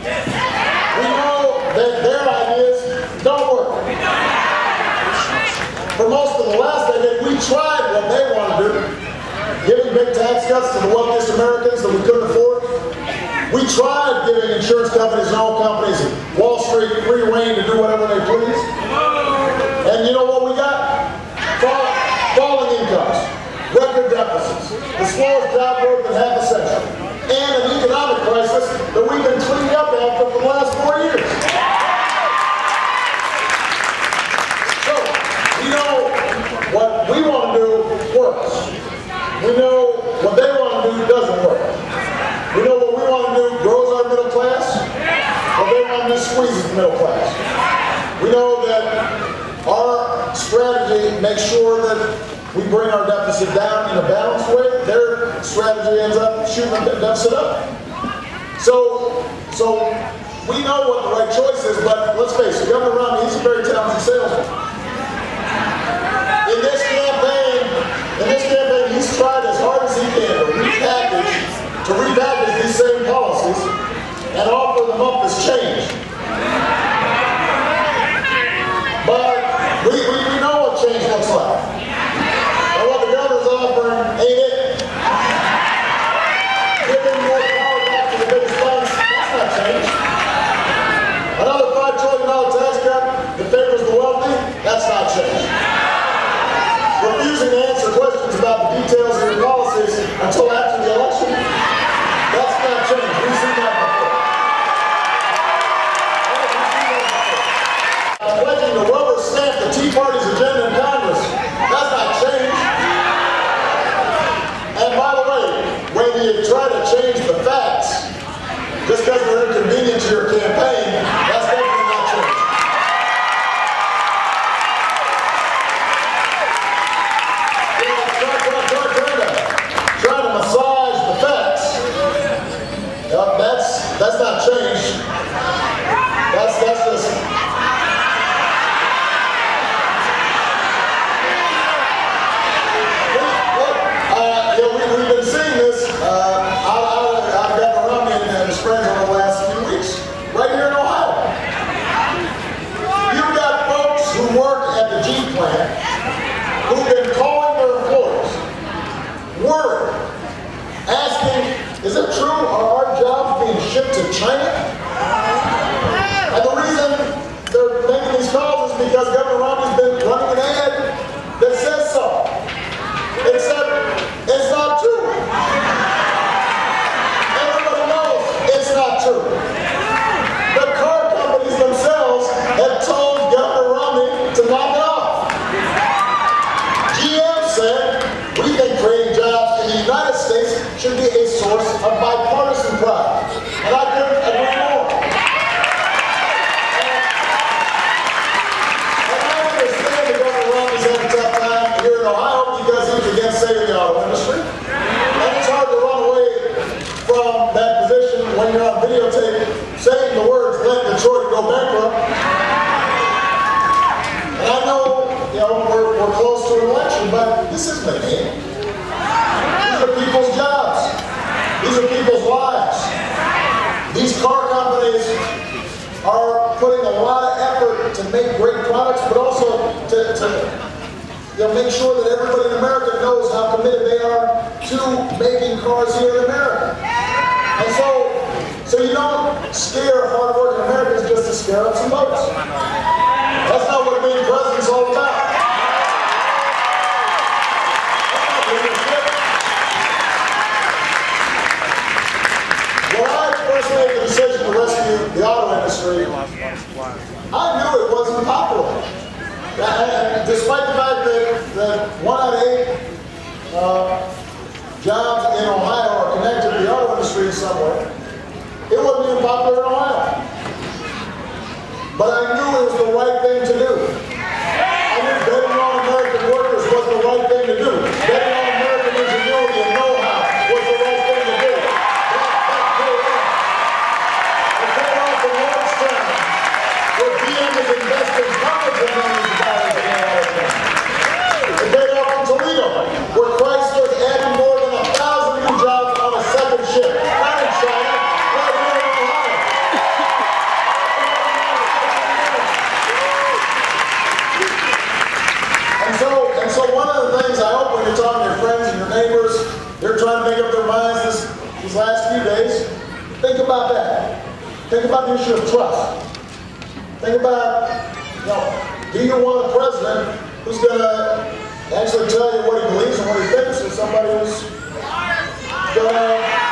We know that their ideas don't work. For most of the last decade, we tried what they want to do, giving big tax cuts to the wealthiest Americans that we couldn't afford. We tried giving insurance companies and oil companies Wall Street free rein to do whatever they please. And you know what we got? Falling incomes, record deficits, the slowest job growth in half a century, and an economic crisis that we've been cleaning up after for the last 4 years. So, we know what we want to do works. We know what they want to do doesn't work. We know what we want to do grows our middle class, what they want to do squeezes the middle class. We know that our strategy makes sure that we bring our deficit down in a balanced way. Their strategy ends up shooting the deficit up. So we know what the right choice is, but let's face it, Governor Romney, he's a very talented salesman. In this campaign, he's tried as hard as he can to repackage these same policies and offer them up as change. But we know what change looks like. And what the governor's offering ain't it. Giving more power back to the biggest banks, that's not change. Another $5 trillion tax cut that favors the wealthy, that's not change. Refusing to answer questions about the details of your policies until after the election, that's not change. We've seen that before. Pledging to rubber stamp the Tea Party's agenda in Congress, that's not change. And by the way, when you try to change the facts, just because they're inconvenient to your campaign, that's definitely not change. Trying to massage the facts, that's not change. That's just... We've been seeing this I've gotten around me and his friends over the last few weeks, right here in Ohio. You've got folks who work at the G plant who've been calling their employees, worried, asking, is it true, are our jobs being shipped to China? And the reason they're making these calls is because Governor Romney's been running an ad that says so. Except it's not true. Everybody knows it's not true. The car companies themselves have told Governor Romney to knock it off. GM said, we think creating jobs in the United States should be a source of bipartisan pride. And I couldn't agree more. And I understand that Governor Romney's had a tough time here in Ohio because he's against saving the auto industry. And it's hard to run away from that position when you're on videotape saying the words, let Detroit go bankrupt. And I know, we're close to an election, but this isn't a game. These are people's jobs. These are people's lives. These car companies are putting a lot of effort to make great products, but also to make sure that everybody in America knows how committed they are to making cars here in America. And so you don't scare hard-working Americans just to scare up some votes. That's not what being president is all about. When I first made the decision to rescue the auto industry, I knew it wasn't popular. Despite the fact that 1 out of 8 jobs in Ohio are connected to the auto industry in some way, it wasn't even popular in Ohio. But I knew it was the right thing to do. I knew betting on American workers was the right thing to do. Betting on American ingenuity and know-how was the right thing to do. That paid off. It paid off in Lordstown, where GM is investing hundreds of millions of dollars in Ohio. It paid off in Toledo, where Chrysler is adding more than 1,000 new jobs on a second shift. Not in China, right here in Ohio. about that. Think about the issue of trust. Think about, do you want a president who's going to actually tell you what he believes and what he thinks, or somebody who's going to